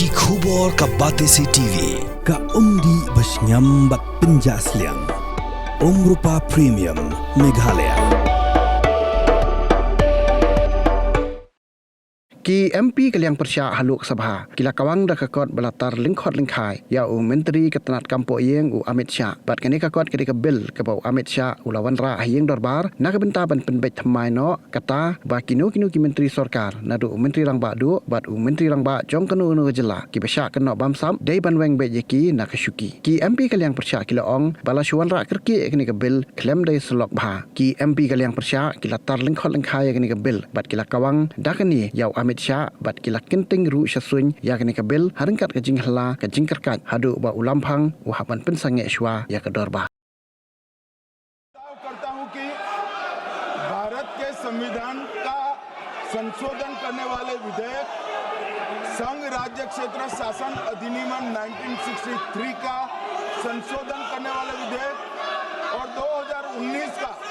Ki khubor ka Batesi TV ka umdi basnyambak penjaslian Rupa Premium Meghalaya Ki MP Kaliang Persya Haluk Sabha kila kawang dah kakot belatar lingkot lingkai ya Menteri Ketenat Kampung Yeng Amit Shah bat kini kakot ketika bil ke bau Amit Shah ulawan ra Yeng Dorbar nak benta ban penbet thamai no kata ba kinu ki Menteri Sarkar nadu Menteri Rang Ba du bat Menteri Rang Ba jong kanu jela ki besya kena bamsam dei ban weng be yeki nak syuki ki MP Kaliang Persya kila ong bala syuan ra kerki kini ke bil klem dei selok bha ki MP Kaliang Persya kila tar lingkot lingkai kini ke bil bat kila kawang dah kini ya Amit Shah bat kila kenting ru syasuny ya kini kabil harengkat kajing hala kajing kerkat hadu ba ulampang wahapan pensange shwa ya kedorba करता हूं कि भारत के संविधान का संशोधन करने वाले विधेयक संघ राज्य क्षेत्र शासन अधिनियम 1963 का संशोधन करने वाले विधेयक और 2019 का